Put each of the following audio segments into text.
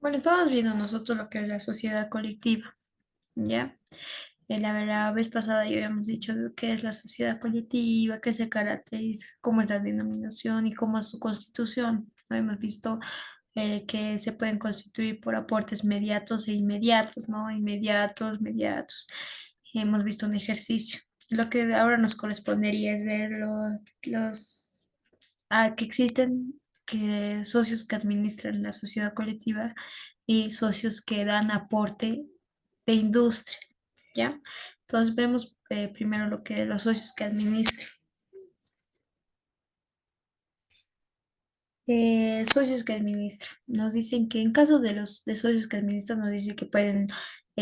Bueno, estamos viendo nosotros lo que es la sociedad colectiva, ¿ya? La vez pasada ya habíamos dicho qué es la sociedad colectiva, qué se caracteriza, cómo es la denominación y cómo es su constitución. ¿No? Hemos visto que se pueden constituir por aportes mediatos e inmediatos, ¿no? Inmediatos, mediatos. Hemos visto un ejercicio. Lo que ahora nos correspondería es ver que existen socios que administran la sociedad colectiva y socios que dan aporte de industria, ¿ya? Entonces vemos primero lo que los socios que administran. Socios que administran. Nos dicen que en caso de los de socios que administran, nos dice que pueden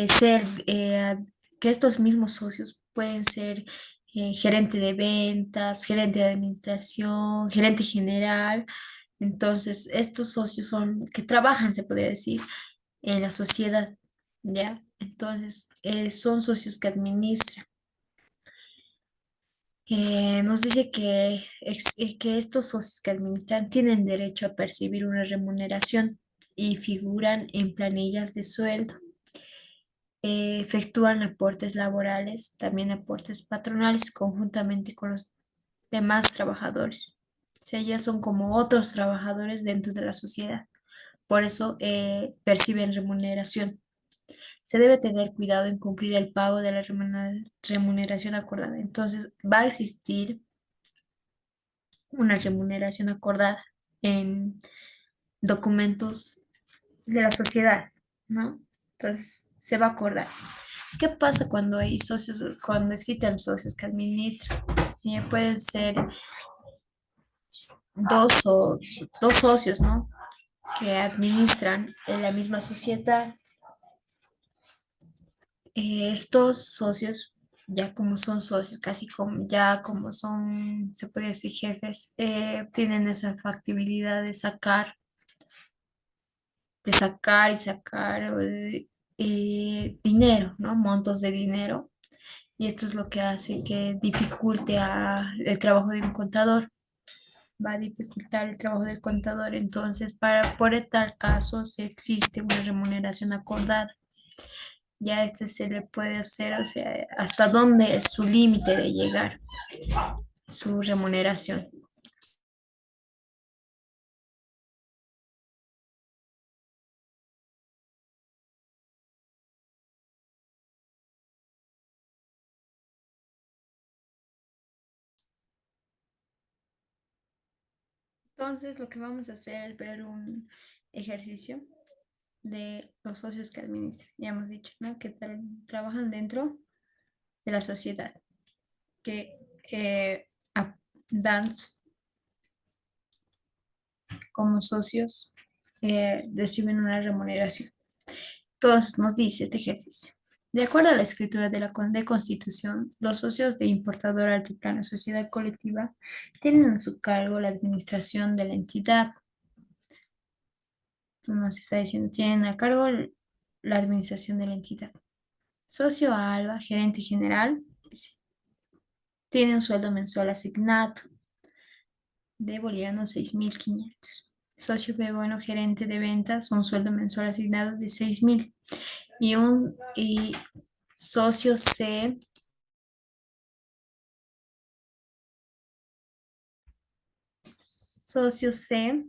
ser, que estos mismos socios pueden ser gerente de ventas, gerente de administración, gerente general. Entonces, estos socios son que trabajan, se podría decir, en la sociedad, ¿ya? Entonces, son socios que administran. Nos dice que estos socios que administran tienen derecho a percibir una remuneración y figuran en planillas de sueldo. Efectúan aportes laborales, también aportes patronales conjuntamente con los demás trabajadores. O sea, ya son como otros trabajadores dentro de la sociedad. Por eso perciben remuneración. Se debe tener cuidado en cumplir el pago de la remuneración acordada. Entonces, va a existir una remuneración acordada en documentos de la sociedad, ¿no? Entonces, se va a acordar. ¿Qué pasa cuando hay socios, cuando existen socios que administran? Pueden ser dos, o, dos socios, ¿no? Que administran en la misma sociedad. Estos socios, ya como son socios, casi como ya como son, se puede decir jefes, tienen esa factibilidad de sacar y sacar dinero, ¿no? Montos de dinero. Y esto es lo que hace que dificulte el trabajo de un contador. Va a dificultar el trabajo del contador. Entonces, por tal caso, si existe una remuneración acordada, ya este se le puede hacer, o sea, hasta dónde es su límite de llegar, su remuneración. Entonces, lo que vamos a hacer es ver un ejercicio de los socios que administran. Ya hemos dicho, ¿no? Que trabajan dentro de la sociedad, que dan como socios, reciben una remuneración. Entonces, nos dice este ejercicio. De acuerdo a la escritura de la de Constitución, los socios de importador altiplano sociedad colectiva tienen a su cargo la administración de la entidad. Entonces, nos está diciendo, tienen a cargo la administración de la entidad. Socio A Alba, gerente general, tiene un sueldo mensual asignado de bolivianos 6.500. Socio B, bueno, gerente de ventas, un sueldo mensual asignado de 6.000. Y socio C, socio C,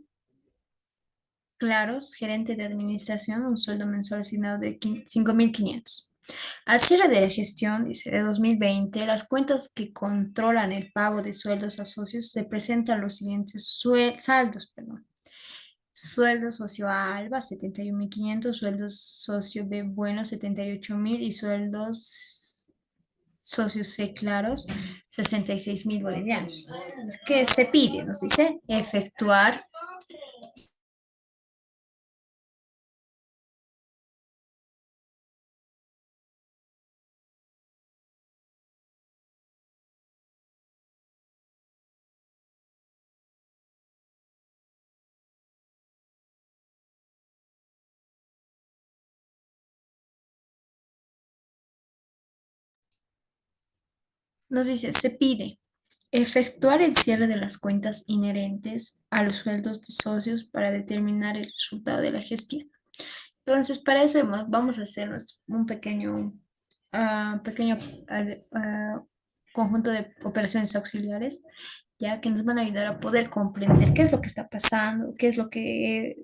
Claros, gerente de administración, un sueldo mensual asignado de 5.500. Al cierre de la gestión, dice, de 2020, las cuentas que controlan el pago de sueldos a socios se presentan los siguientes saldos, perdón. Sueldo socio A Alba, 71.500, sueldos socio B Bueno, 78.000 y sueldos socios C Claros, 66.000 bolivianos. ¿Qué se pide? Nos dice efectuar. Nos dice, se pide efectuar el cierre de las cuentas inherentes a los sueldos de socios para determinar el resultado de la gestión. Entonces, para eso vamos a hacernos un pequeño ah, conjunto de operaciones auxiliares, ya que nos van a ayudar a poder comprender qué es lo que está pasando, qué es lo que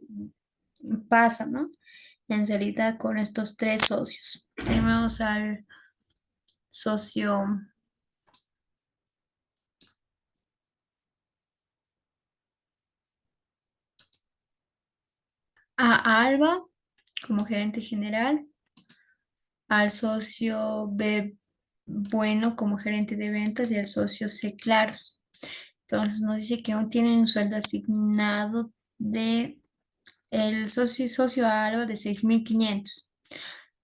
pasa, ¿no? En realidad con estos tres socios. Tenemos al socio A Alba como gerente general, al socio B Bueno como gerente de ventas y al socio C Claros. Entonces nos dice que aún tienen un sueldo asignado de el socio A Alba de 6.500,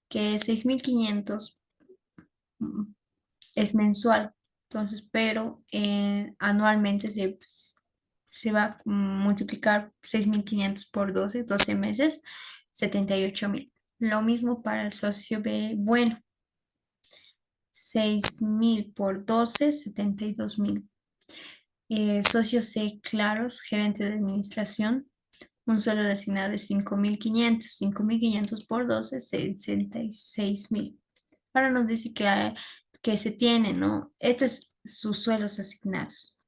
que 6.500 es mensual. Entonces, pero anualmente se va a multiplicar 6.500 por 12 meses, 78.000. Lo mismo para el socio B, bueno, 6.000 por 12, 72.000. Socio C, claros, gerente de administración, un sueldo asignado de 5.500 por 12, 66.000. Ahora nos dice que se tiene, ¿no? Esto es sus sueldos asignados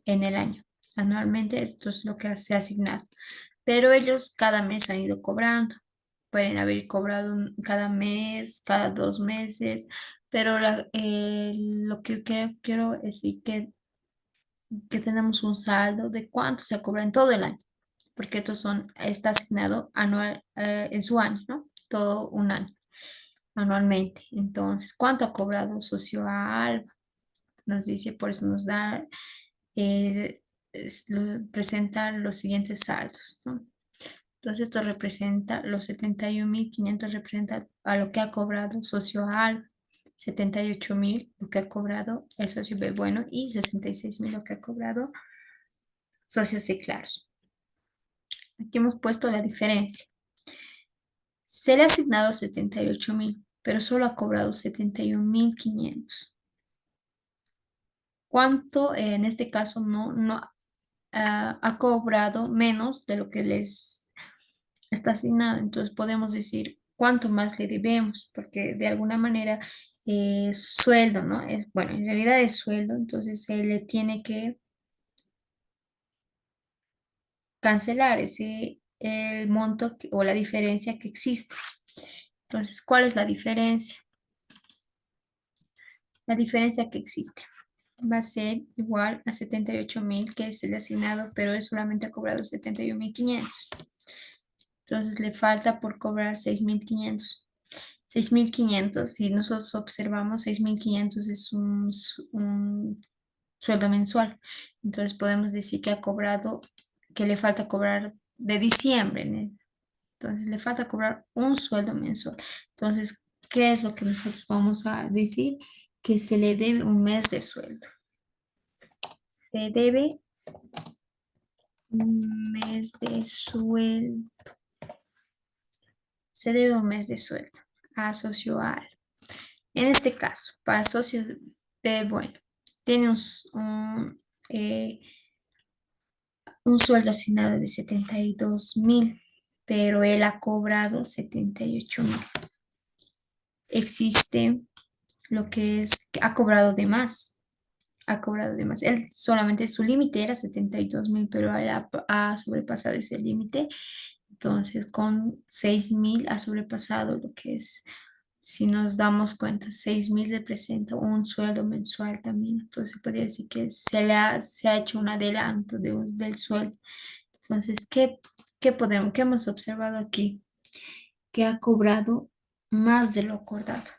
en el año. Anualmente esto es lo que se ha asignado. Pero ellos cada mes han ido cobrando. Pueden haber cobrado cada mes, cada 2 meses, pero lo que quiero es decir que tenemos un saldo de cuánto se cobra en todo el año, porque está asignado anual, en su año, ¿no? Todo un año, anualmente. Entonces, ¿cuánto ha cobrado socio a Alba? Nos dice, por eso nos da, presenta los siguientes saldos, ¿no? Entonces, esto representa los 71.500, representa a lo que ha cobrado socio A Alba, 78.000 lo que ha cobrado el socio B bueno y 66.000 lo que ha cobrado socios C claros. Aquí hemos puesto la diferencia. Se le ha asignado 78.000, pero solo ha cobrado 71.500. ¿Cuánto en este caso no ha cobrado menos de lo que les está asignado? Entonces podemos decir cuánto más le debemos, porque de alguna manera es sueldo, ¿no? Bueno, en realidad es sueldo, entonces se le tiene que cancelar ese el monto o la diferencia que existe. Entonces, ¿cuál es la diferencia? La diferencia que existe va a ser igual a 78.000 que es el asignado, pero él solamente ha cobrado 71.500. Entonces le falta por cobrar 6.500. 6.500, si nosotros observamos, 6.500 es un sueldo mensual. Entonces podemos decir que ha cobrado, que le falta cobrar de diciembre, ¿no? Entonces le falta cobrar un sueldo mensual. Entonces, ¿qué es lo que nosotros vamos a decir? Que se le debe un mes de sueldo. Se debe un mes de sueldo. Se debe un mes de sueldo a socio A. En este caso, para socios de, bueno, tiene eh, un sueldo asignado de 72.000, pero él ha cobrado 78.000. Existe lo que es, que ha cobrado de más. Ha cobrado de más. Él solamente su límite era 72.000, pero él ha sobrepasado ese límite. Entonces, con 6.000 ha sobrepasado lo que es, si nos damos cuenta, 6.000 representa un sueldo mensual también. Entonces, podría decir que se ha hecho un adelanto del sueldo. Entonces, ¿qué hemos observado aquí? Que ha cobrado más de lo acordado.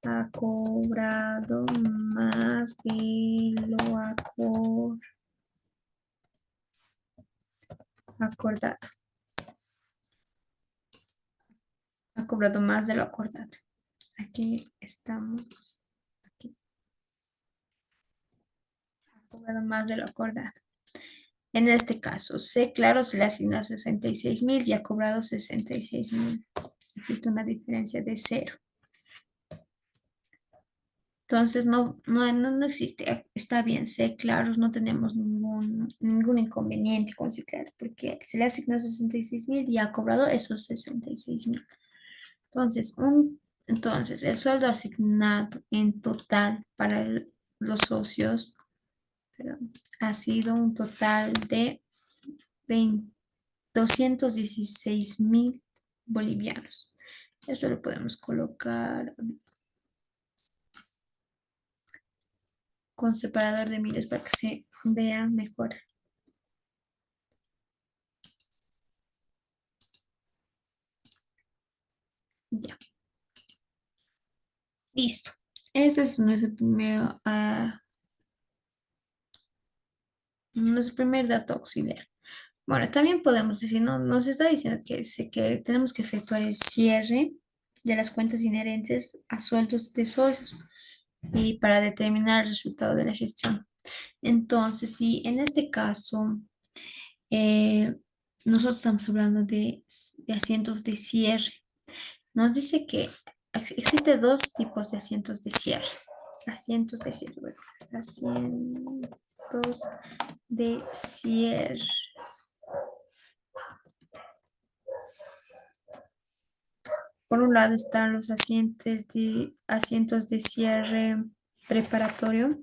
Ha cobrado más de lo acordado. Ha cobrado más de lo acordado. Aquí estamos. Aquí. Ha cobrado más de lo acordado. En este caso, C, claro, se le asigna 66.000 y ha cobrado 66.000. Existe una diferencia de cero. Entonces, no existe, está bien, ser claros, no tenemos ningún inconveniente con ser claros, porque se le asignó 66.000 y ha cobrado esos 66.000. Entonces, el sueldo asignado en total para los socios, perdón, ha sido un total de 216.000 bolivianos. Eso lo podemos colocar con separador de miles para que se vea mejor. Ya, listo. Este es nuestro primer dato auxiliar. Bueno, también podemos decir, ¿no? Nos está diciendo que tenemos que efectuar el cierre de las cuentas inherentes a sueldos de socios y para determinar el resultado de la gestión. Entonces, si en este caso eh, nosotros estamos hablando de asientos de cierre, nos dice que existe dos tipos de asientos de cierre. Asientos de cierre, bueno, asientos de cierre. Por un lado están los asientos de cierre preparatorio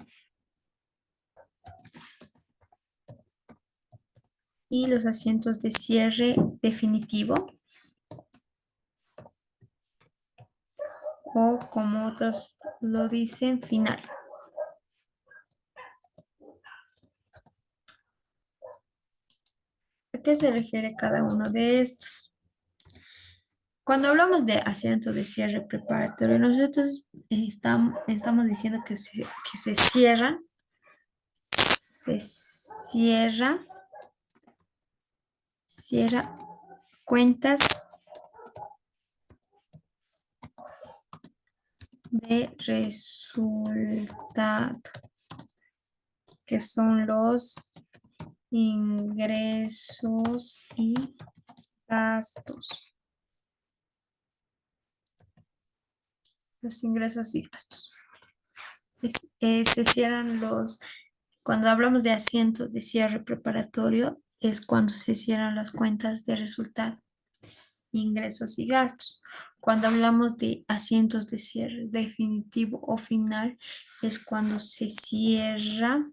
y los asientos de cierre definitivo, o como otros lo dicen, final. ¿A qué se refiere cada uno de estos? Cuando hablamos de asiento de cierre preparatorio, nosotros estamos diciendo que cierra cuentas de resultado, que son los ingresos y gastos. Los ingresos y gastos. Se cierran cuando hablamos de asientos de cierre preparatorio, es cuando se cierran las cuentas de resultado, ingresos y gastos. Cuando hablamos de asientos de cierre definitivo o final, es cuando se cierra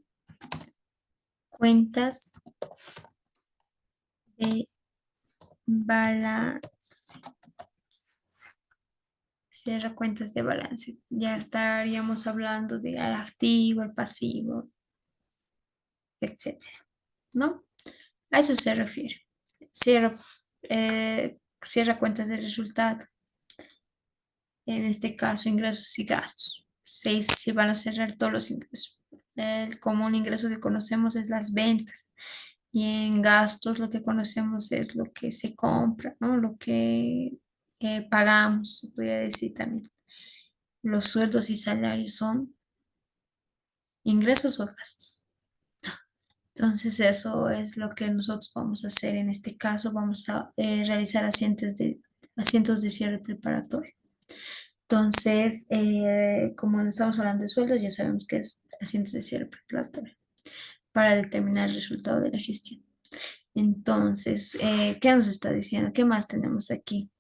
cuentas de balance. Cierra cuentas de balance. Ya estaríamos hablando de al activo, el pasivo, etcétera, ¿no? A eso se refiere. Cierra, cierra cuentas de resultado. En este caso, ingresos y gastos. Se van a cerrar todos los ingresos. El común ingreso que conocemos es las ventas. Y en gastos lo que conocemos es lo que se compra, ¿no? Lo que pagamos, se podría decir también. Los sueldos y salarios son ingresos o gastos. Entonces, eso es lo que nosotros vamos a hacer en este caso. Vamos a realizar asientos de cierre preparatorio. Entonces, como estamos hablando de sueldos, ya sabemos que es asientos de cierre preparatorio para determinar el resultado de la gestión. Entonces, ¿qué nos está diciendo? ¿Qué más tenemos aquí?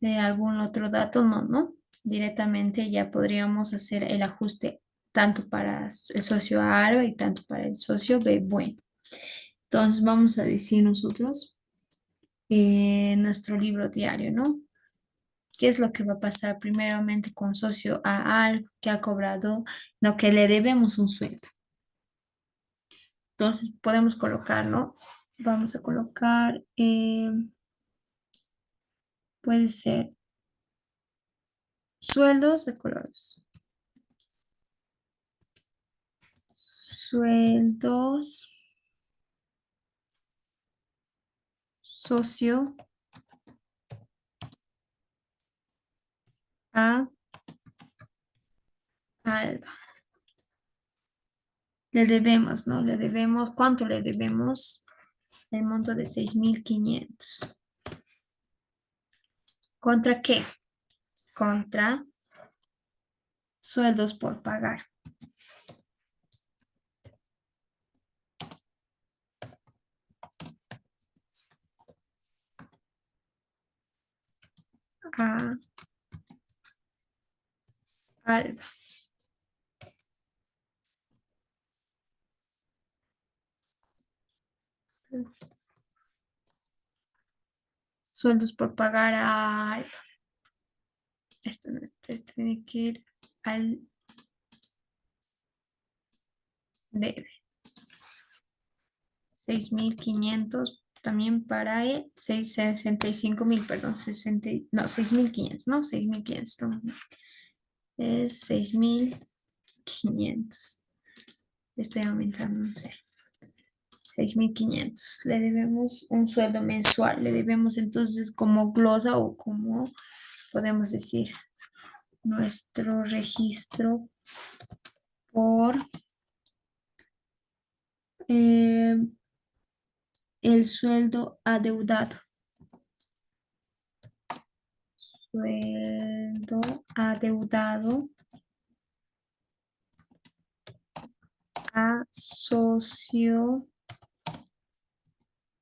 ¿Algún otro dato? No, ¿no? Directamente ya podríamos hacer el ajuste tanto para el socio A y tanto para el socio B. Bueno, entonces vamos a decir nosotros nuestro libro diario, ¿no? ¿Qué es lo que va a pasar primeramente con socio A al que ha cobrado lo que le debemos un sueldo? Entonces podemos colocar, ¿no? Vamos a colocar, puede ser sueldos de colores. Sueldos, socio A Alba. Le debemos, ¿no? Le debemos, ¿cuánto le debemos? El monto de 6.500. ¿Contra qué? Contra Sueldos por pagar. A Alba. Sueldos por pagar a Alba. Esto no tiene que ir al debe. 6.500 también para él. 65.000, perdón. 60, no, 6.500, no, 6.500. Es 6.500. Estoy aumentando un cero. 6.500. Le debemos un sueldo mensual. Le debemos entonces como glosa o como podemos decir nuestro registro por eh, el sueldo adeudado. Sueldo adeudado a socio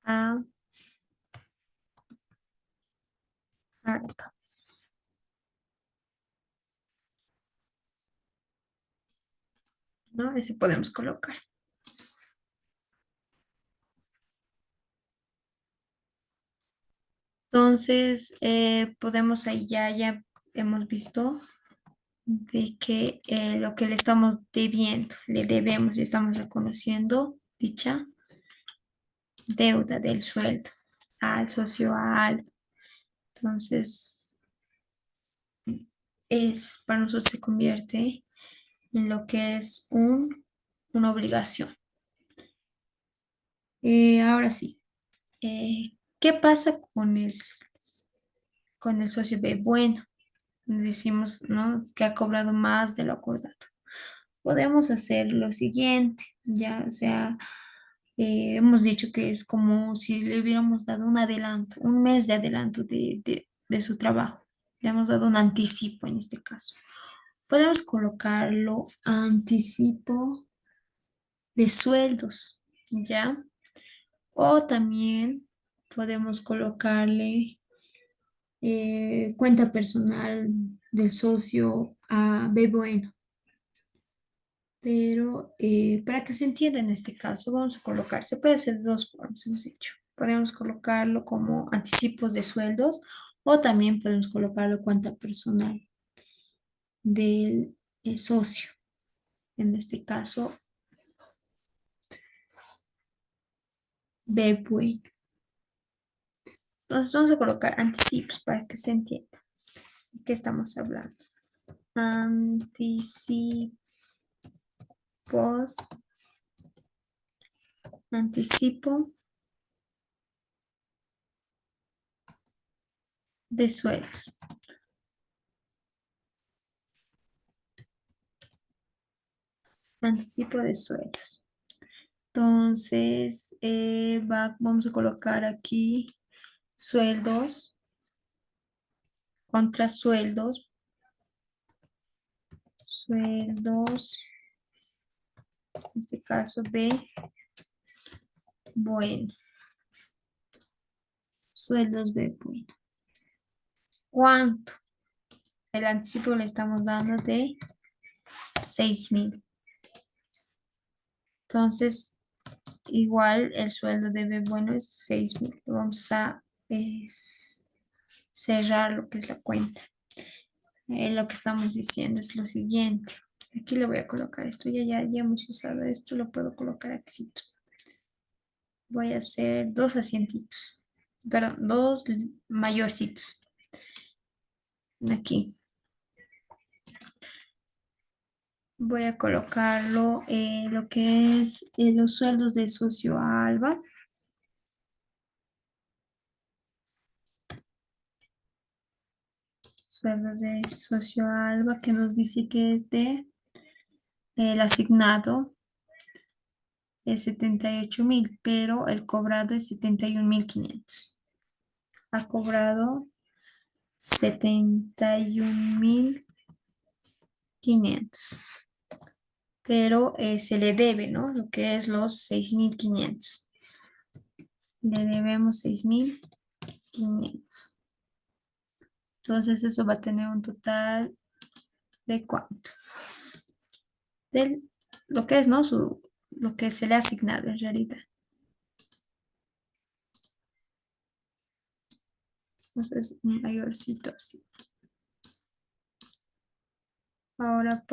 a ARPA. ¿No? Ese podemos colocar. Entonces, podemos ahí ya hemos visto de que lo que le estamos debiendo, le debemos y estamos reconociendo dicha deuda del sueldo al socio al. Entonces, para nosotros se convierte en lo que es una obligación. Ahora sí, ¿qué pasa con el socio B? Bueno, decimos, ¿no? Que ha cobrado más de lo acordado. Podemos hacer lo siguiente, ya sea, hemos dicho que es como si le hubiéramos dado un adelanto, un mes de adelanto de su trabajo. Le hemos dado un anticipo en este caso. Podemos colocarlo anticipo de sueldos, ¿ya? O también podemos colocarle cuenta personal del socio a B bueno. Pero para que se entienda en este caso, vamos a colocar, se puede hacer de dos formas, hemos dicho. Podemos colocarlo como anticipos de sueldos o también podemos colocarlo cuenta personal del socio. En este caso, B bueno. Entonces vamos a colocar anticipos para que se entienda de qué estamos hablando. Anticipos, anticipo de sueldos. Anticipo de sueldos. Entonces, vamos a colocar aquí sueldos contra sueldos. Sueldos, en este caso B, bueno. Sueldos B, bueno. ¿Cuánto? El anticipo le estamos dando de 6.000. Entonces, igual el sueldo de B, bueno, es 6.000. Vamos a cerrar lo que es la cuenta. Lo que estamos diciendo es lo siguiente. Aquí le voy a colocar esto. Ya hemos usado esto. Lo puedo colocar aquí. Voy a hacer dos asientitos. Perdón, dos mayorcitos. Aquí. Voy a colocarlo lo que es los sueldos de socio Alba. Sueldos de socio Alba que nos dice que es de el asignado es 78.000, pero el cobrado es 71.500. Ha cobrado 71.500. 6.500. Pero se le debe, ¿no? Lo que es los 6.500. Le debemos 6.500. Entonces eso va a tener un total de ¿cuánto? De lo que es, ¿no? Lo que se le ha asignado en realidad. Entonces, un mayorcito así. Ahora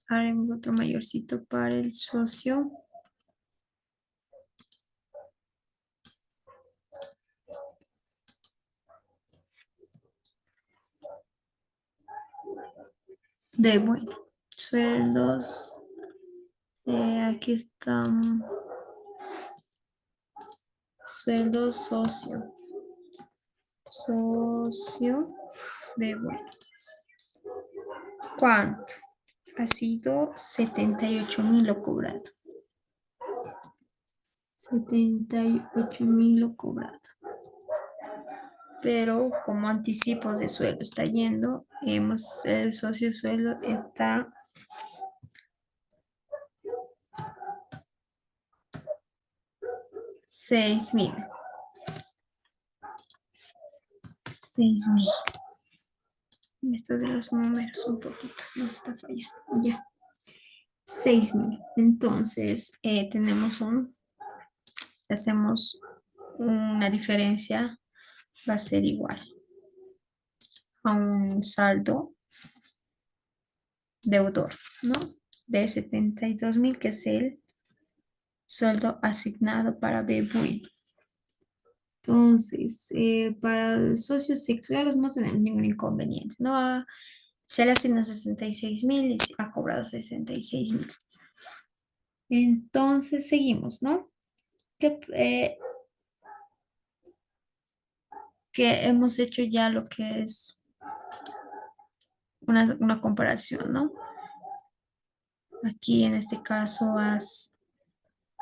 haremos otro mayorcito para el socio. De bueno, sueldos. Aquí están sueldo socio. Socio de bueno. ¿Cuánto? Ha sido 78.000 lo cobrado. 78.000 lo cobrado. Pero como anticipo de sueldo está yendo, el socio sueldo está 6.000. 6.000. Esto de los números un poquito nos está fallando. Ya. 6.000. Entonces, si hacemos una diferencia, va a ser igual a un saldo deudor, ¿no? De 72.000, que es el sueldo asignado para BBUI. Entonces, para socios claros no tenemos ningún inconveniente, ¿no? Se le asigna 66.000 y ha cobrado 66.000. Entonces, seguimos, ¿no? Que hemos hecho ya lo que es una comparación, ¿no? Aquí en este caso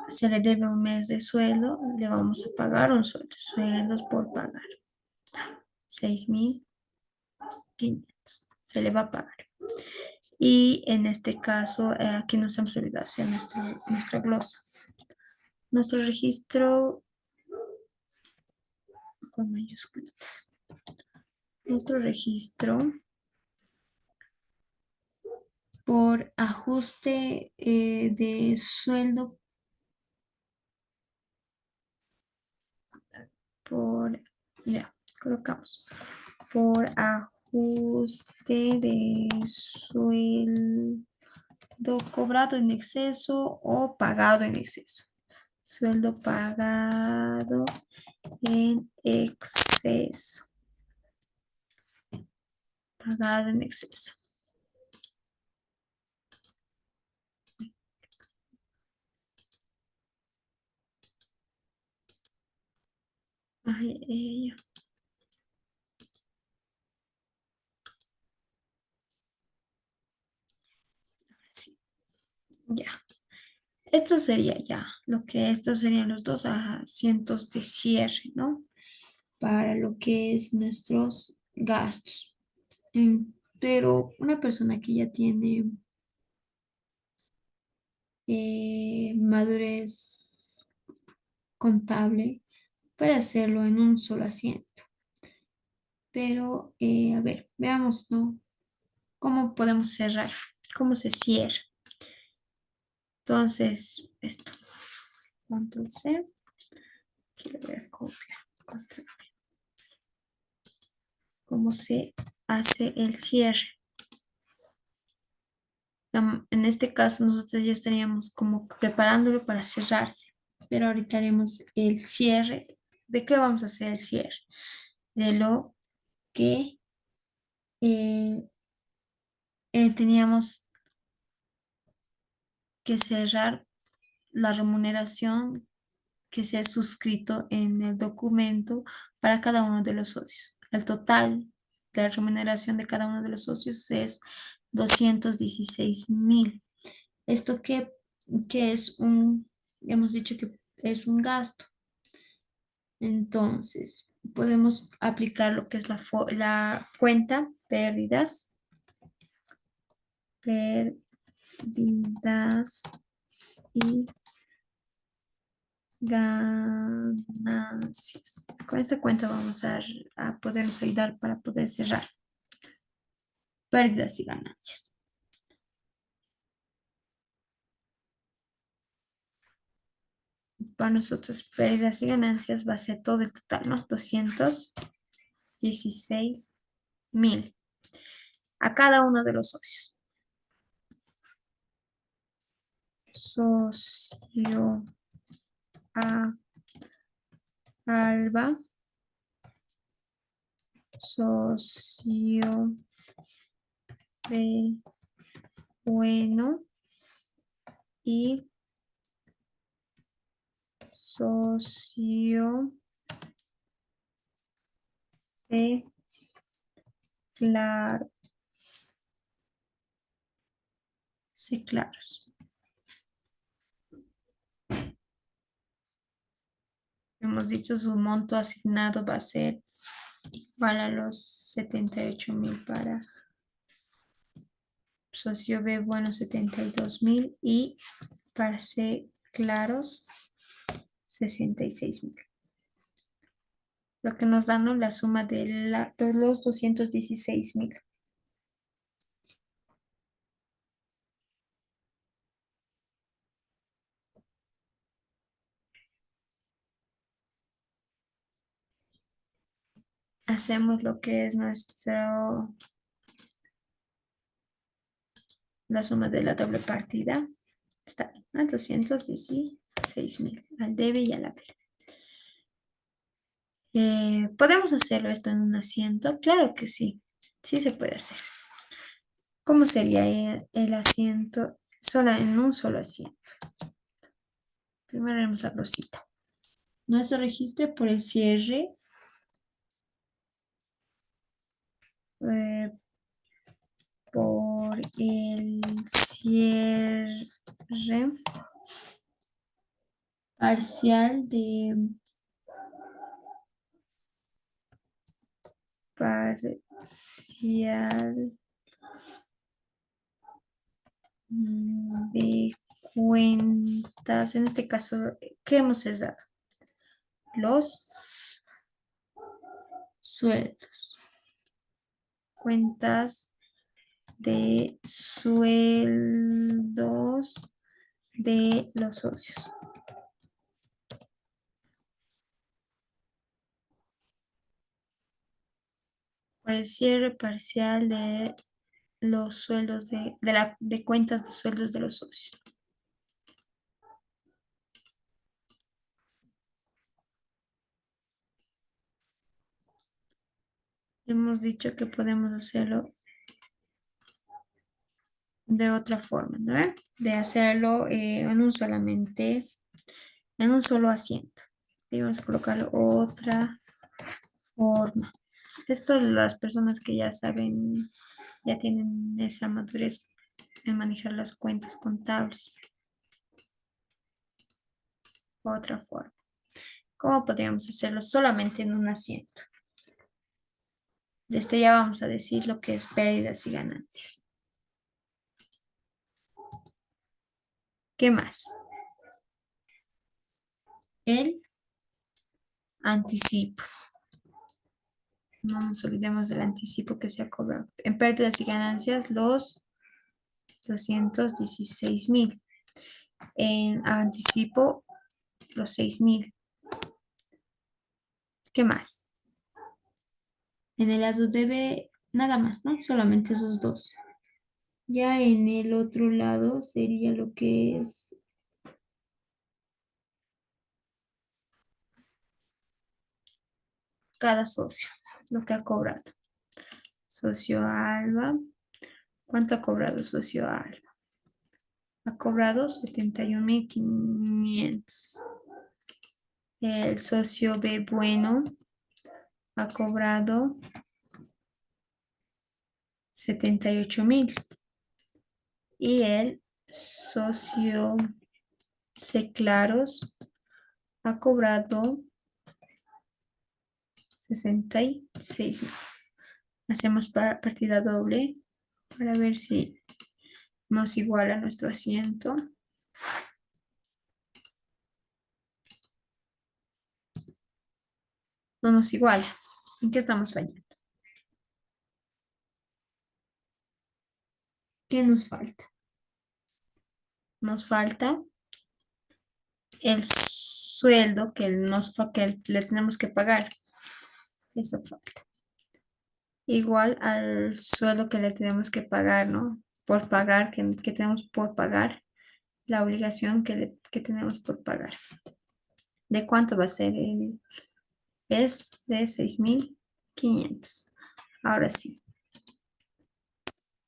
se le debe un mes de sueldo, le vamos a pagar un sueldo, sueldos por pagar, 6.500, se le va a pagar. Y en este caso, aquí nos hemos olvidado hacer nuestra glosa. Nuestro registro con mayúsculas. Nuestro registro por ajuste de sueldo ya, colocamos, por ajuste de sueldo cobrado en exceso o pagado en exceso. Sueldo pagado en exceso. Pagado en exceso. Ay, sí, ya. Esto sería ya, estos serían los dos asientos de cierre, ¿no? Para lo que es nuestros gastos. Pero una persona que ya tiene madurez contable puede hacerlo en un solo asiento. Pero, a ver, veamos, ¿no? ¿Cómo podemos cerrar? ¿Cómo se cierra? Entonces, esto. Control C. Aquí le voy a copiar. Control V. ¿Cómo se hace el cierre? En este caso, nosotros ya estaríamos como preparándolo para cerrarse. Pero ahorita haremos el cierre. ¿De qué vamos a hacer el cierre? De lo que eh, teníamos que cerrar la remuneración que se ha suscrito en el documento para cada uno de los socios. El total de la remuneración de cada uno de los socios es 216.000. Esto que es hemos dicho que es un gasto. Entonces, podemos aplicar lo que es la cuenta pérdidas pérdidas y ganancias. Con esta cuenta vamos a podernos ayudar para poder cerrar pérdidas y ganancias. Para nosotros, pérdidas y ganancias va a ser todo el total, ¿no? 216,000 a cada uno de los socios. Socio A, Alba, socio B, bueno, y socio C, claro, C, claros. Hemos dicho su monto asignado va a ser igual a los 78,000 para socio B, bueno, 72,000 y para C, claros, 66,000. Lo que nos dan, ¿no?, la suma de los 216,000. Hacemos lo que es la suma de la doble partida. Está bien, ¿no? 216,000 al debe y al haber. ¿Podemos hacerlo esto en un asiento? Claro que sí, sí se puede hacer. ¿Cómo sería el asiento? Solo en un solo asiento. Primero haremos la rosita. No se registre por el cierre por el cierre parcial de cuentas. En este caso, ¿qué hemos cesado? Los sueldos. Cuentas de sueldos de los socios. Por el cierre parcial de los sueldos de cuentas de sueldos de los socios. Hemos dicho que podemos hacerlo de otra forma, ¿no? De hacerlo en un solo asiento. Y vamos a colocarlo otra forma. Esto las personas que ya saben, ya tienen esa madurez en manejar las cuentas contables. Otra forma. ¿Cómo podríamos hacerlo solamente en un asiento? Desde ya vamos a decir lo que es pérdidas y ganancias. ¿Qué más? El anticipo. No nos olvidemos del anticipo que se ha cobrado. En pérdidas y ganancias, los 216,000. En anticipo, los 6,000. ¿Qué más? En el lado debe, nada más, ¿no? Solamente esos dos. Ya en el otro lado sería lo que es cada socio, lo que ha cobrado. Socio Alba. ¿Cuánto ha cobrado socio Alba? Ha cobrado 71,500. El socio B bueno ha cobrado 78,000. Y el socio C claros ha cobrado 66,000. Hacemos partida doble para ver si nos iguala nuestro asiento. No nos iguala. ¿En qué estamos fallando? ¿Qué nos falta? Nos falta el sueldo que le tenemos que pagar. Eso falta. Igual al sueldo que le tenemos que pagar, ¿no? Por pagar, que tenemos por pagar, la obligación que tenemos por pagar. ¿De cuánto va a ser? Es de 6.500. Ahora sí,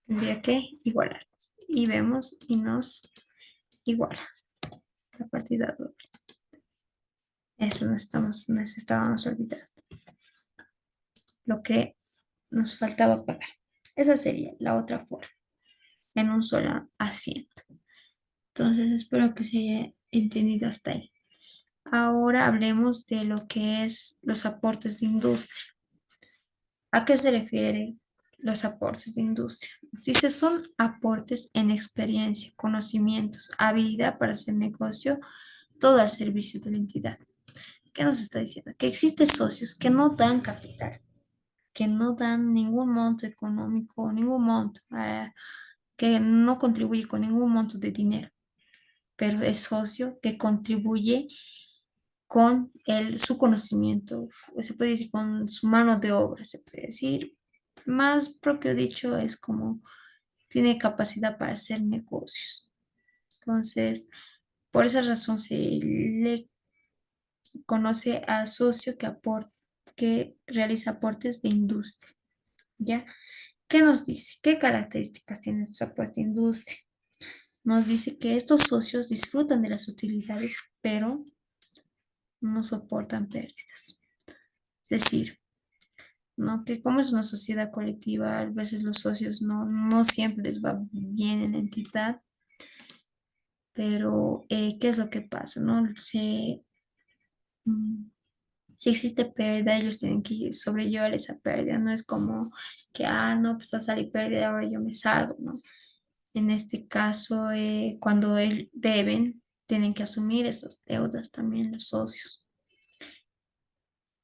tendría que igualarnos. Y vemos y nos iguala la partida doble. Eso nos estábamos olvidando. Lo que nos faltaba pagar. Esa sería la otra forma, en un solo asiento. Entonces, espero que se haya entendido hasta ahí. Ahora hablemos de lo que es los aportes de industria. ¿A qué se refiere los aportes de industria? Dice, son aportes en experiencia, conocimientos, habilidad para hacer negocio, todo al servicio de la entidad. ¿Qué nos está diciendo? Que existen socios que no dan capital, que no dan ningún monto económico, ningún monto, que no contribuye con ningún monto de dinero, pero es socio que contribuye con su conocimiento, se puede decir con su mano de obra, se puede decir. Más propio dicho, es como tiene capacidad para hacer negocios. Entonces, por esa razón se le conoce a socio que realiza aportes de industria. ¿Ya? ¿Qué nos dice? ¿Qué características tiene su aporte de industria? Nos dice que estos socios disfrutan de las utilidades, pero no soportan pérdidas. Es decir, ¿no? Que como es una sociedad colectiva, a veces los socios no siempre les va bien en la entidad, pero ¿qué es lo que pasa, no? Mm, si existe pérdida, ellos tienen que sobrellevar esa pérdida, no es como que, no, pues va a salir pérdida, ahora yo me salgo, ¿no? En este caso, cuando deben, tienen que asumir esas deudas también los socios.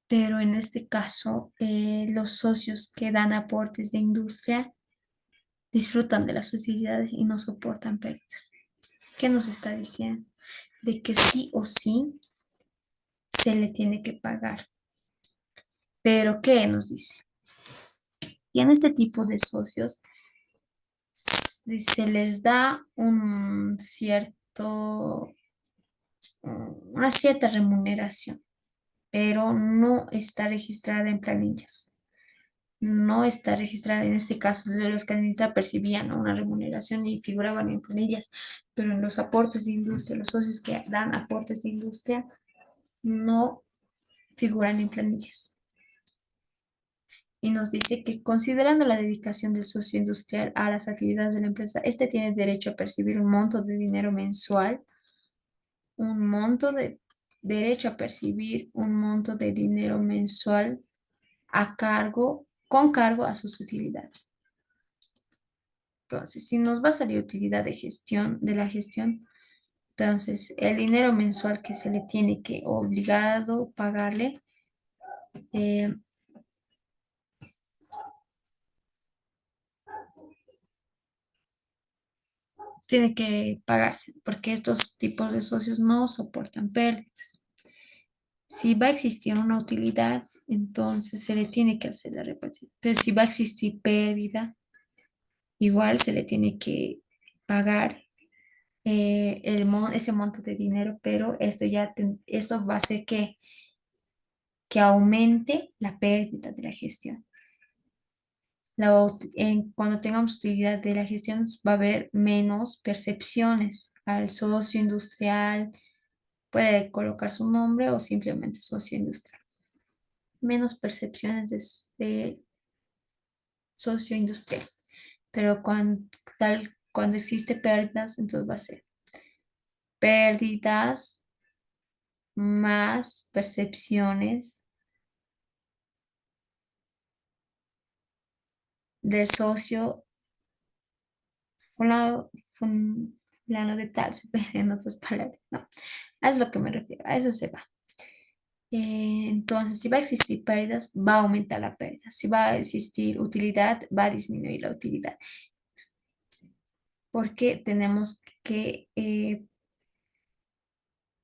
Pero en este caso, los socios que dan aportes de industria disfrutan de las utilidades y no soportan pérdidas. ¿Qué nos está diciendo? De que sí o sí se le tiene que pagar. Pero ¿qué nos dice? Y en este tipo de socios se les da una cierta remuneración, pero no está registrada en planillas. No está registrada en este caso, los que administran percibían, ¿no?, una remuneración y figuraban en planillas, pero en los aportes de industria, los socios que dan aportes de industria no figuran en planillas. Y nos dice que considerando la dedicación del socio industrial a las actividades de la empresa, este tiene derecho a percibir un monto de dinero mensual, un monto de derecho a percibir un monto de dinero mensual con cargo a sus utilidades. Entonces, si nos va a salir utilidad de la gestión, entonces el dinero mensual que se le tiene que obligado pagarle, eh, tiene que pagarse, porque estos tipos de socios no soportan pérdidas. Si va a existir una utilidad, entonces se le tiene que hacer la repartición. Pero si va a existir pérdida, igual se le tiene que pagar ese monto de dinero, pero esto va a hacer que aumente la pérdida de la gestión. Cuando tengamos utilidad de la gestión, va a haber menos percepciones al socio industrial, puede colocar su nombre o simplemente socio industrial. Menos percepciones de socio industrial. Pero cuando existe pérdidas, entonces va a ser pérdidas más percepciones del socio fulano de tal, en otras palabras, no, a es lo que me refiero, a eso se va. Entonces, si va a existir pérdidas, va a aumentar la pérdida. Si va a existir utilidad, va a disminuir la utilidad. Porque tenemos que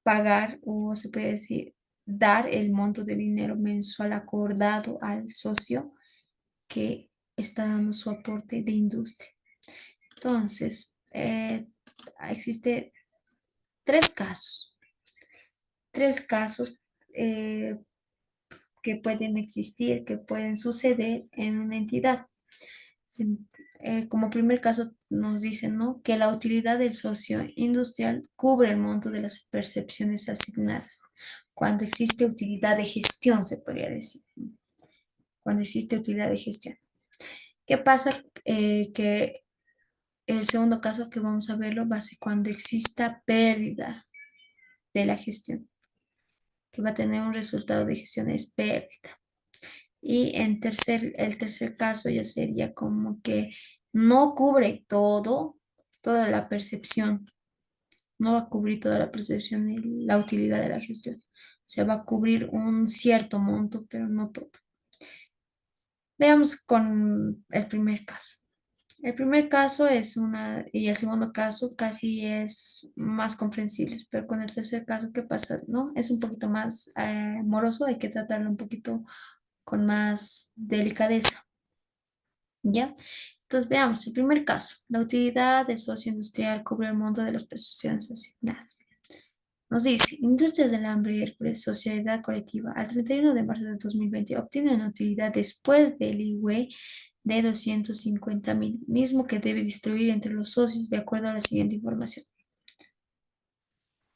pagar, o se puede decir, dar el monto de dinero mensual acordado al socio que está dando su aporte de industria. Entonces, existe tres casos, tres casos eh, que pueden existir, que pueden suceder en una entidad. En- Como primer caso nos dicen, ¿no?, que la utilidad del socio industrial cubre el monto de las percepciones asignadas. Cuando existe utilidad de gestión, se podría decir. Cuando existe utilidad de gestión. ¿Qué pasa? Que el segundo caso que vamos a verlo va a ser cuando exista pérdida de la gestión, que va a tener un resultado de gestión es pérdida. Y el tercer caso ya sería como que no cubre toda la percepción, no va a cubrir toda la percepción y la utilidad de la gestión. Se va a cubrir un cierto monto, pero no todo. Veamos con el primer caso. El primer caso es una, y el segundo caso casi es más comprensible, pero con el tercer caso, ¿qué pasa? ¿No? Es un poquito más moroso, hay que tratarlo un poquito con más delicadeza, ¿ya? Entonces veamos, el primer caso, la utilidad del socio industrial cubre el monto de las prestaciones asignadas. Nos dice, Industrias del Hambre Hércules, Sociedad Colectiva, al 31 de marzo de 2020 obtiene una utilidad después del IWE de 250.000, mismo que debe distribuir entre los socios de acuerdo a la siguiente información.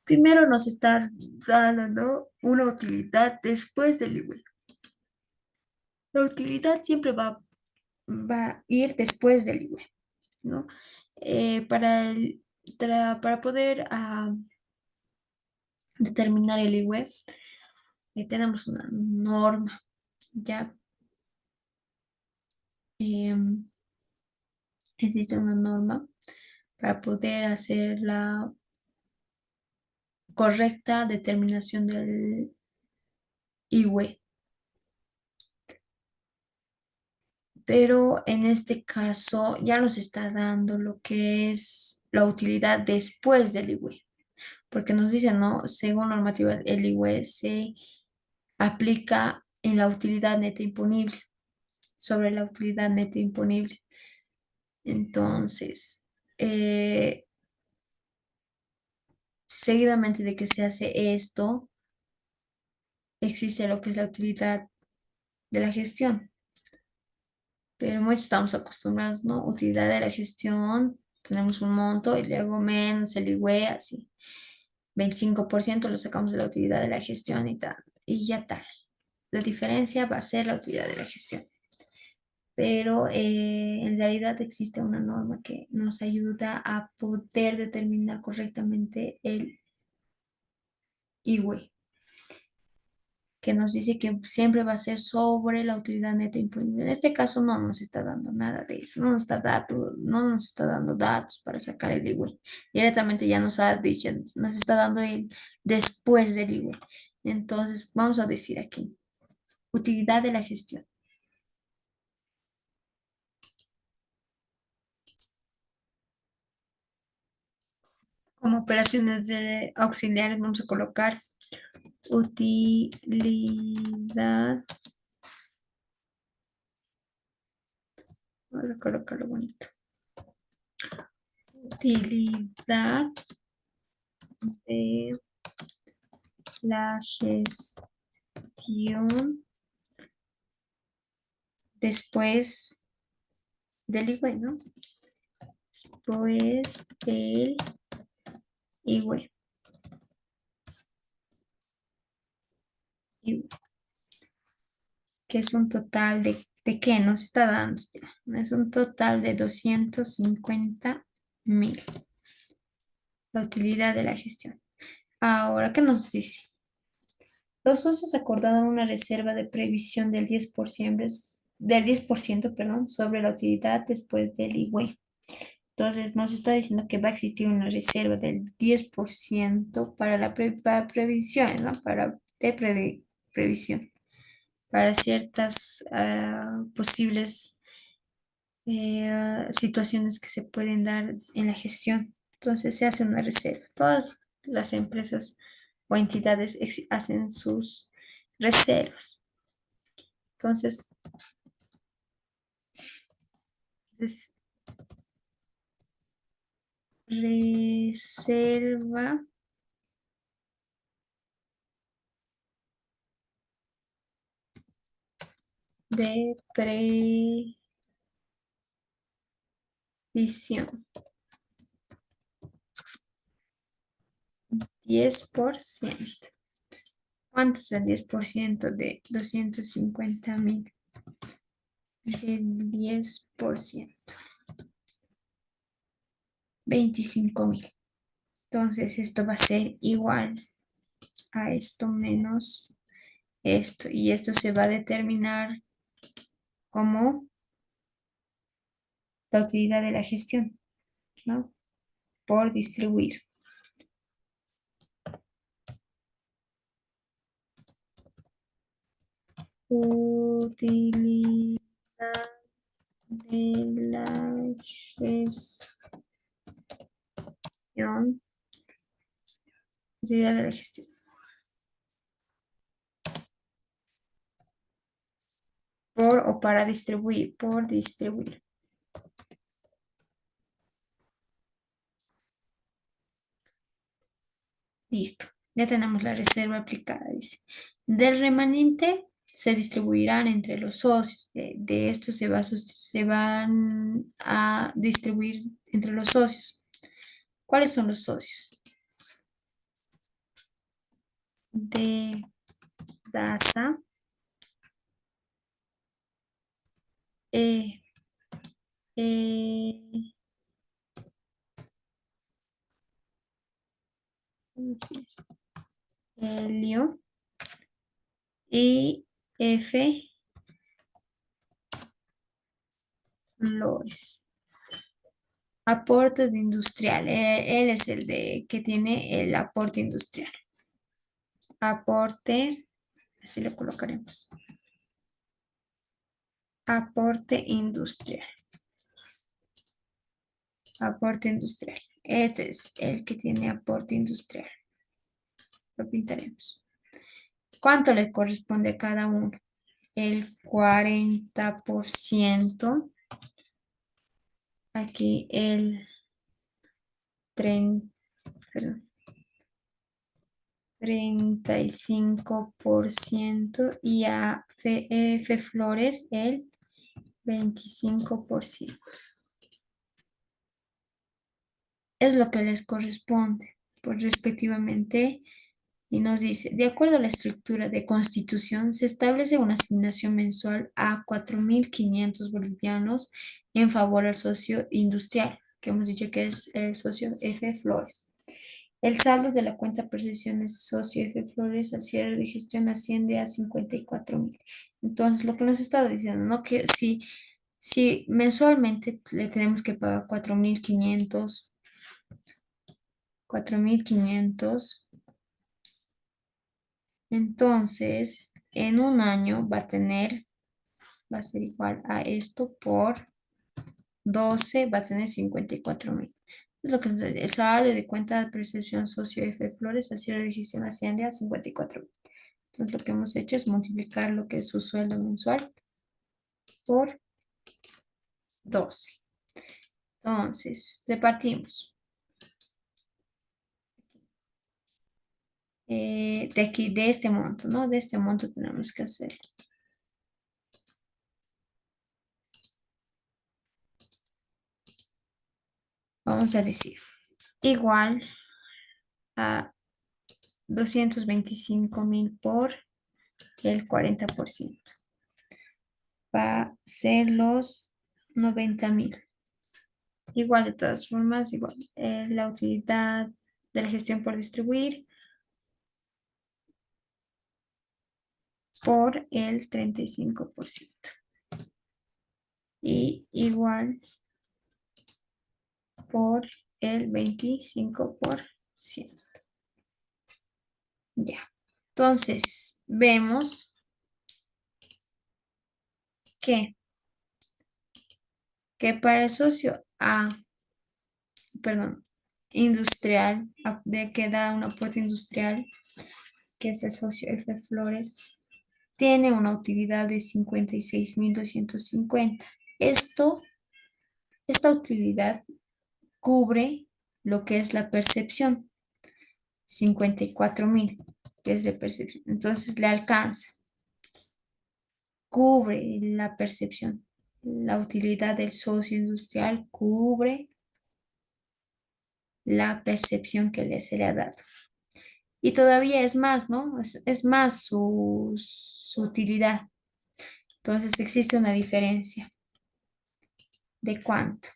Primero nos está dando una utilidad después del IWE. La utilidad siempre va a ir después del IWE, ¿no? Para poder determinar el IWE, tenemos una norma, ya em, existe una norma para poder hacer la correcta determinación del IWE. Pero en este caso ya nos está dando lo que es la utilidad después del IWE, porque nos dice, ¿no? Según normativa, el IWE se aplica en la utilidad neta imponible, sobre la utilidad neta imponible. Entonces, eh, seguidamente de que se hace esto, existe lo que es la utilidad de la gestión, pero muchos estamos acostumbrados, ¿no? Utilidad de la gestión, tenemos un monto y luego menos el IWE, así, 25% lo sacamos de la utilidad de la gestión y tal, y ya tal. La diferencia va a ser la utilidad de la gestión, pero en realidad existe una norma que nos ayuda a poder determinar correctamente el IWE, que nos dice que siempre va a ser sobre la utilidad neta imponible. En este caso no nos está dando nada de eso, no nos está dando datos para sacar el IWE. Directamente ya nos ha dicho, nos está dando el después del IWE. Entonces, vamos a decir aquí, utilidad de la gestión. Como operaciones de auxiliares vamos a colocar utilidad, vamos a colocarlo bonito. Utilidad de la gestión después del IWE, ¿no? Después del IWE. Que es un total ¿de qué nos está dando? Ya, es un total de 250.000. La utilidad de la gestión. Ahora, ¿qué nos dice? Los socios acordaron una reserva de previsión del 10%, perdón, sobre la utilidad después del IWE. Entonces nos está diciendo que va a existir una reserva del 10% para para previsión, ¿no? Previsión, para ciertas posibles situaciones que se pueden dar en la gestión. Entonces se hace una reserva. Todas las empresas o entidades hacen sus reservas. Entonces, es reserva de previsión, 10%. ¿Cuánto es el 10% de 250.000? El 10%, 25.000. Entonces esto va a ser igual a esto menos esto. Y esto se va a determinar como la utilidad de la gestión, ¿no? Por distribuir. Utilidad de la gestión. Utilidad de la gestión. Por o para distribuir. Por distribuir. Listo. Ya tenemos la reserva aplicada, dice. Del remanente se distribuirán entre los socios. De esto se van a distribuir entre los socios. ¿Cuáles son los socios? De DASA, eh, eh, Helio y F. Flores. Aporte de industrial. Él es el de que tiene el aporte industrial. Aporte, así lo colocaremos. Aporte industrial. Aporte industrial. Este es el que tiene aporte industrial. Lo pintaremos. ¿Cuánto le corresponde a cada uno? El 40%. Aquí el 30, perdón, 35% y a F Flores el 25%. Es lo que les corresponde, pues respectivamente, y nos dice, de acuerdo a la estructura de constitución, se establece una asignación mensual a 4.500 bolivianos en favor al socio industrial, que hemos dicho que es el socio F Flores. El saldo de la cuenta percepciones socio F Flores al cierre de gestión asciende a 54.000. Entonces, lo que nos está diciendo, ¿no? Que si mensualmente le tenemos que pagar 4.500, entonces en un año va a ser igual a esto por 12, va a tener 54.000. Lo que el saldo de cuenta de percepción socio F Flores al cierre de gestión asciende a 54.000. Entonces lo que hemos hecho es multiplicar lo que es su sueldo mensual por 12. Entonces, repartimos. De aquí, de este monto, ¿no? De este monto tenemos que hacer. Vamos a decir, igual a 225.000 por el 40%. Va a ser los 90.000. Igual, de todas formas, igual, la utilidad de la gestión por distribuir por el 35%. Y igual por el 25%. Ya. Entonces, vemos que, que para el socio A, perdón, industrial, de que da un aporte industrial, que es el socio F Flores, tiene una utilidad de 56.250. Esta utilidad cubre lo que es la percepción, 54.000, que es de percepción. Entonces le alcanza, cubre la percepción. La utilidad del socio industrial cubre la percepción que se le ha dado. Y todavía es más, ¿no? Es más su utilidad. Entonces existe una diferencia. ¿De cuánto?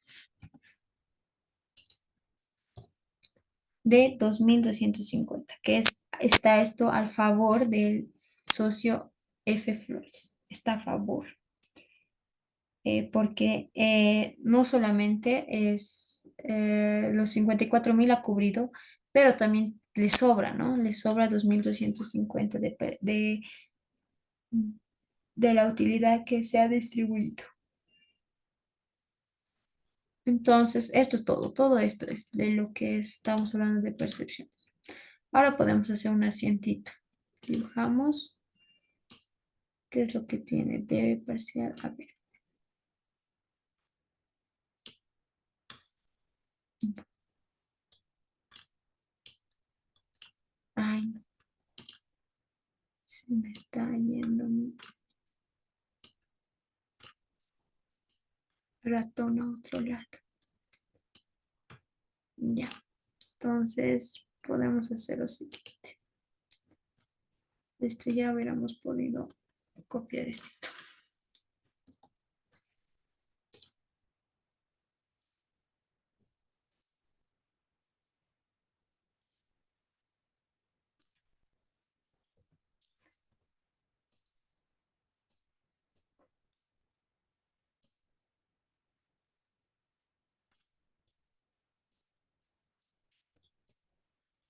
De 2.250, que está esto al favor del socio F Flores. Está a favor. Porque no solamente es los 54.000 ha cubrido, pero también le sobra, ¿no? Le sobra 2.250 de la utilidad que se ha distribuido. Entonces, esto es todo esto es de lo que estamos hablando de percepción. Ahora podemos hacer un asientito. Dibujamos qué es lo que tiene debe parcial. A ver. Ay, no, se me está yendo mi ratón a otro lado. Ya, entonces podemos hacer lo siguiente. Ya hubiéramos podido copiar esto.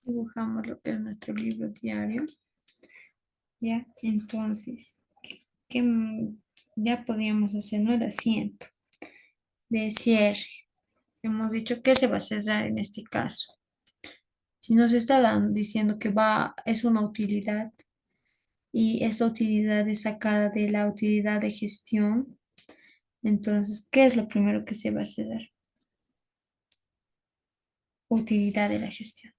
Dibujamos lo que es nuestro libro diario. Ya, entonces, ya podríamos hacer, ¿no? El asiento de cierre. Hemos dicho que se va a cerrar en este caso. Si nos está diciendo que es una utilidad y esta utilidad es sacada de la utilidad de gestión, entonces, ¿qué es lo primero que se va a cerrar? Utilidad de la gestión.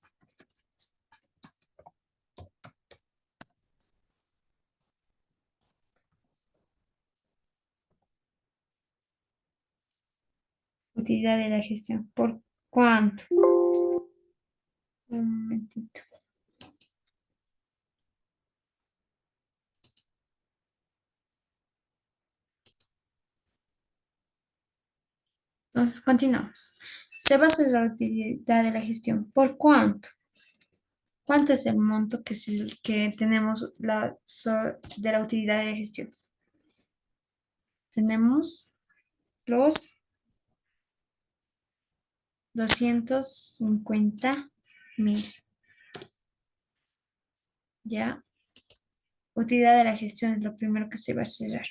Utilidad de la gestión. ¿Por cuánto? Un momentito. Entonces, continuamos. Se basa en la utilidad de la gestión. ¿Por cuánto? ¿Cuánto es el monto que tenemos de la utilidad de la gestión? Tenemos los 250.000. ¿Ya? Utilidad de la gestión es lo primero que se va a cerrar.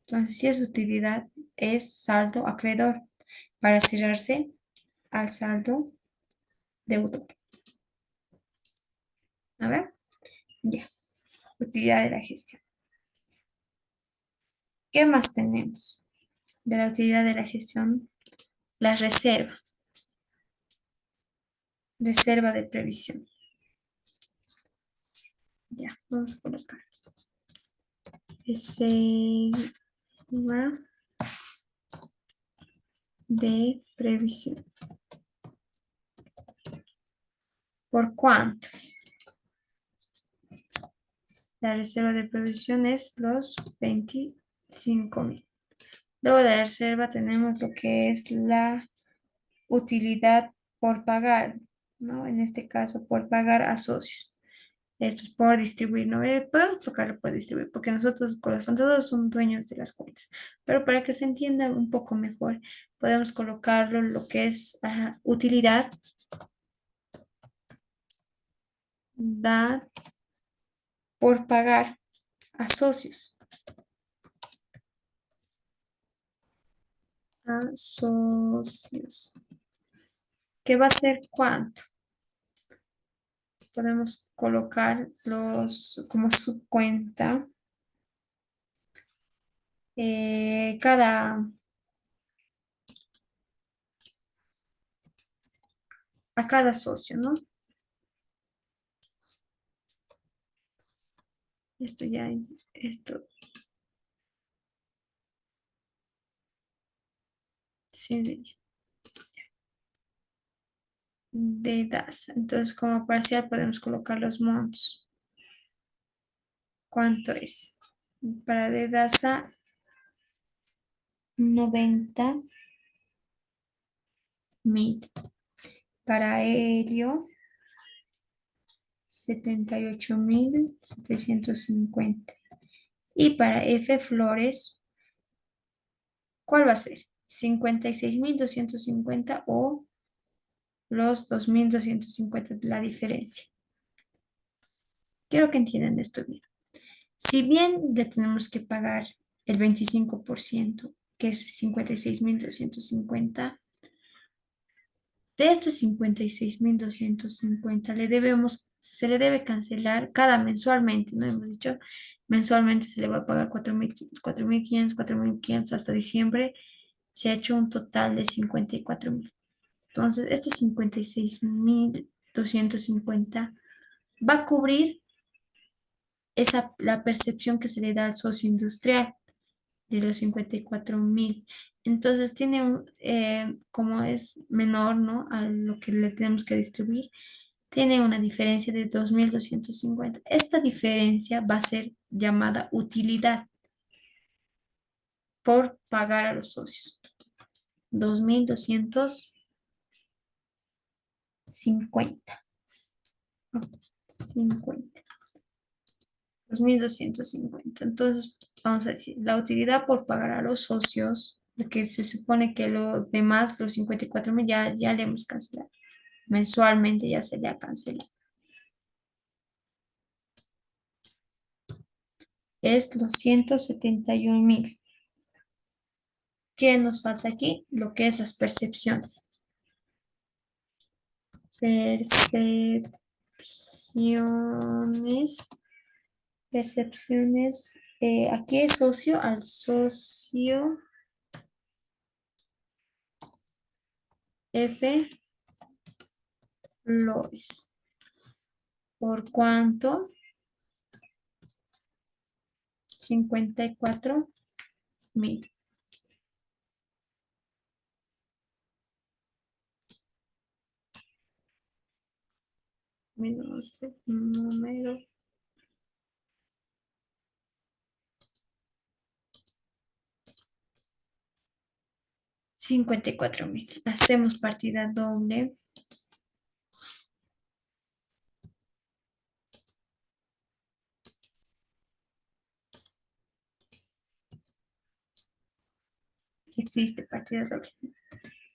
Entonces, si es utilidad, es saldo acreedor para cerrarse al saldo deudor. A ver, ya. Utilidad de la gestión. ¿Qué más tenemos? De la utilidad de la gestión, la reserva. Reserva de previsión. Ya, vamos a colocar. Reserva de previsión. ¿Por cuánto? La reserva de previsión es los 25.000. Luego de la reserva tenemos lo que es la utilidad por pagar, ¿no? En este caso, por pagar a socios. Esto es por distribuir, ¿no? Podemos tocarlo por distribuir, porque nosotros con los contadores son dueños de las cuentas. Pero para que se entienda un poco mejor, podemos colocarlo lo que es utilidad, da por pagar a socios. A socios. ¿Qué va a ser cuánto? Podemos colocar como su cuenta eh, cada, a cada socio, ¿no? Esto ya es, esto sí, de DAS. Entonces, como parcial podemos colocar los montos. ¿Cuánto es? Para de DASA, 90.000. Para Helio, 78.750. Y para F Flores, ¿cuál va a ser? 56.250 o los 2.250, la diferencia. Quiero que entiendan esto bien. Si bien le tenemos que pagar el 25%, que es 56.250, de estos 56.250 se le debe cancelar cada mensualmente, ¿no? Hemos dicho, mensualmente se le va a pagar 4.500 hasta diciembre. Se ha hecho un total de 54.000. Entonces, este 56.250 va a cubrir la percepción que se le da al socio industrial de los 54.000. Entonces tiene como es menor, ¿no? A lo que le tenemos que distribuir, tiene una diferencia de 2.250. Esta diferencia va a ser llamada utilidad por pagar a los socios. 2.250. 50. 2.250. Entonces, vamos a decir, la utilidad por pagar a los socios, de que se supone que lo demás, los 54.000, ya le hemos cancelado. Mensualmente ya se le ha cancelado. Es los 171.000. ¿Qué nos falta aquí? Lo que es las percepciones. Percepciones. Percepciones. Aquí es socio al socio F Flores. ¿Por cuánto? 54.000. Menos el número 54.000. Hacemos partida doble. Existe partida doble.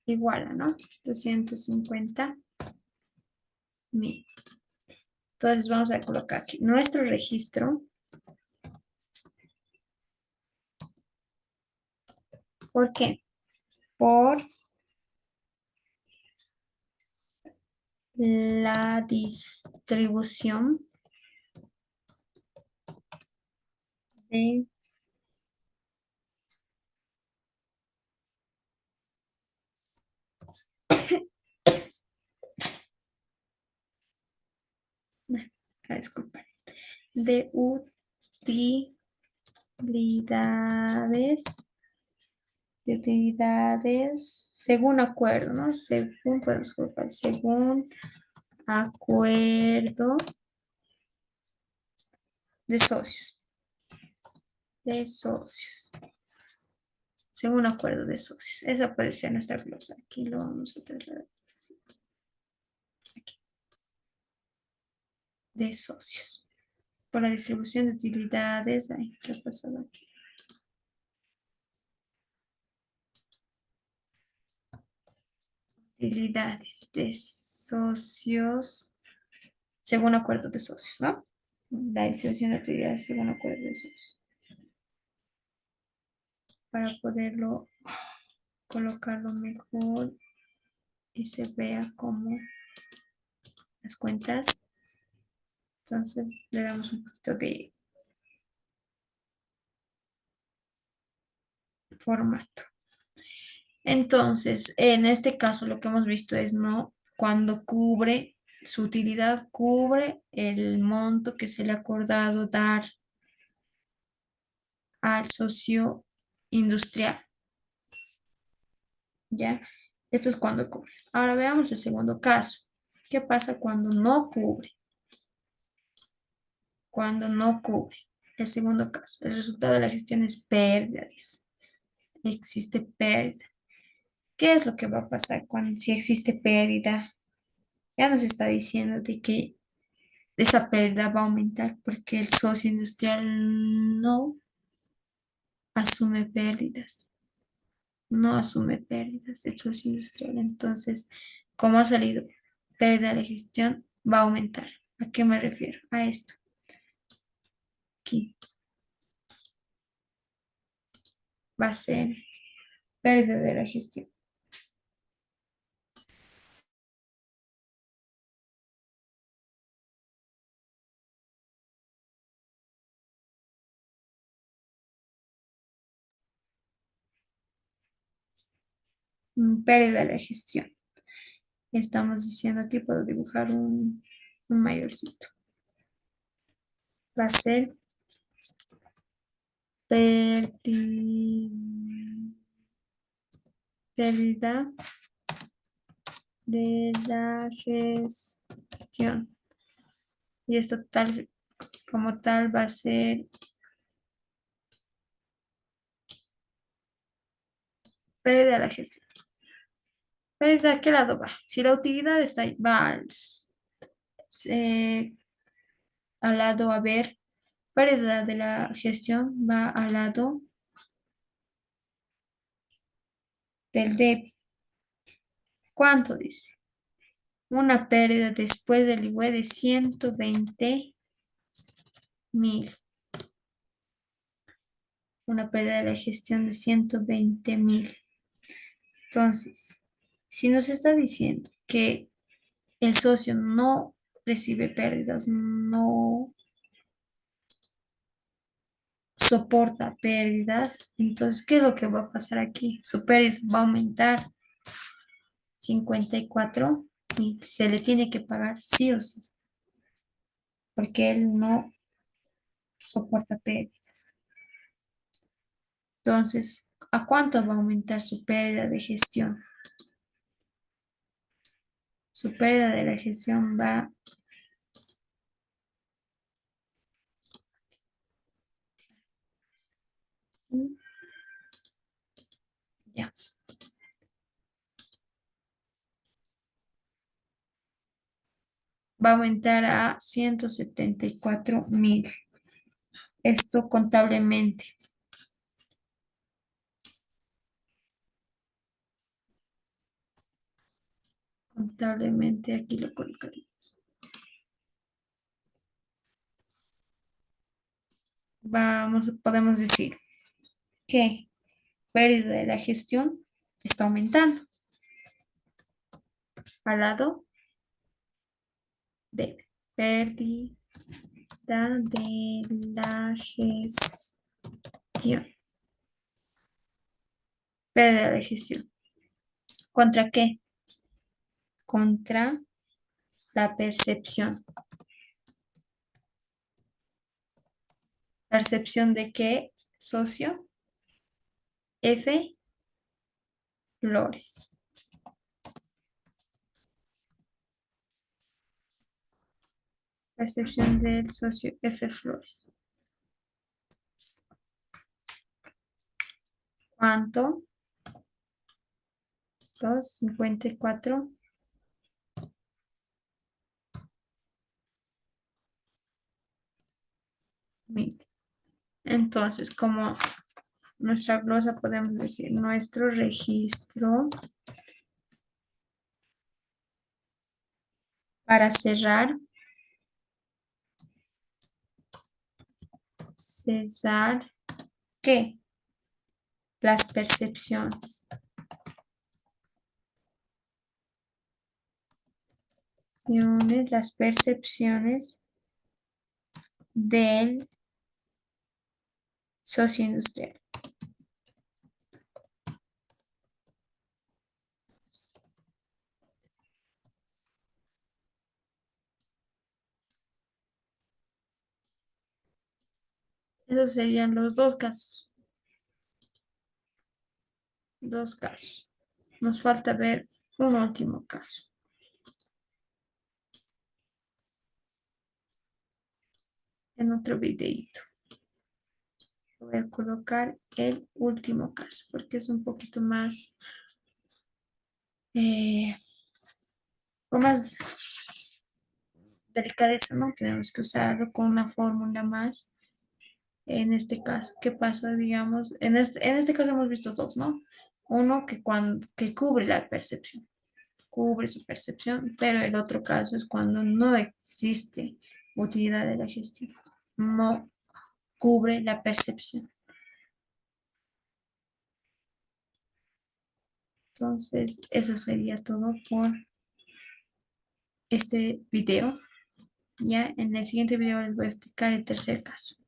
Igual, ¿no? 250.000. Entonces vamos a colocar aquí nuestro registro. ¿Por qué? Por la distribución de disculpa, de utilidades, según acuerdo, ¿no? Según podemos colocar, según acuerdo de socios. De socios. Según acuerdo de socios. Esa puede ser nuestra glosa. Aquí lo vamos a trasladar. Aquí. de socios. Por la distribución de utilidades. Ay, ¿qué ha pasado aquí? Utilidades de socios según acuerdo de socios, ¿no? La distribución de utilidades según acuerdo de socios. Para poderlo colocarlo mejor y se vea como las cuentas. Entonces le damos un poquito de formato. Entonces, en este caso lo que hemos visto es no cuando cubre su utilidad, cubre el monto que se le ha acordado dar al socio industrial, ¿ya? Esto es cuando cubre. Ahora veamos el segundo caso. ¿Qué pasa cuando no cubre? Cuando no cubre. El segundo caso, el resultado de la gestión es pérdida, dice. Existe pérdida. ¿Qué es lo que va a pasar cuando si existe pérdida? Ya nos está diciendo de que esa pérdida va a aumentar porque el socio industrial no asume pérdidas, no asume pérdidas el socio industrial. Entonces, como ha salido pérdida de la gestión, va a aumentar. ¿A qué me refiero? A esto. Aquí va a ser pérdida de la gestión. Pérdida de la gestión. Estamos diciendo aquí, puedo dibujar un mayorcito. Va a ser pérdida de la gestión. Y esto tal como tal va a ser pérdida de la gestión. ¿Pérdida a qué lado va? Si la utilidad está, va eh, al lado, a ver, pérdida de la gestión va al lado del débito. ¿Cuánto dice? Una pérdida después del IVA de 120.000. Una pérdida de la gestión de 120.000. Entonces, si nos está diciendo que el socio no recibe pérdidas, no soporta pérdidas, entonces, ¿qué es lo que va a pasar aquí? Su pérdida va a aumentar 54 y se le tiene que pagar sí o sí, porque él no soporta pérdidas. Entonces, ¿a cuánto va a aumentar su pérdida de gestión? Su pérdida de la gestión va, ya, va a aumentar a 174.000. Esto contablemente. Contablemente aquí lo colocaremos. Podemos decir que pérdida de la gestión está aumentando al lado de pérdida de la gestión. Pérdida de la gestión. ¿Contra qué? Contra la percepción. ¿Percepción de qué, socio? F. Flores. Percepción del socio F. Flores. ¿Cuánto? Los 54 Mire, entonces, como nuestra glosa podemos decir nuestro registro para cerrar, cesar, ¿qué? Las percepciones. Las percepciones del socio industrial. Esos serían los dos casos. Dos casos. Nos falta ver un último caso en otro videito. Voy a colocar el último caso porque es un poquito más, eh, con más delicadeza, ¿no? Tenemos que usarlo con una fórmula más. En este caso, ¿qué pasa? Digamos, en este caso hemos visto dos, ¿no? Uno que cubre la percepción, cubre su percepción, pero el otro caso es cuando no existe utilidad de la gestión, no cubre la percepción. Entonces, eso sería todo por este video. Ya en el siguiente video les voy a explicar el tercer caso.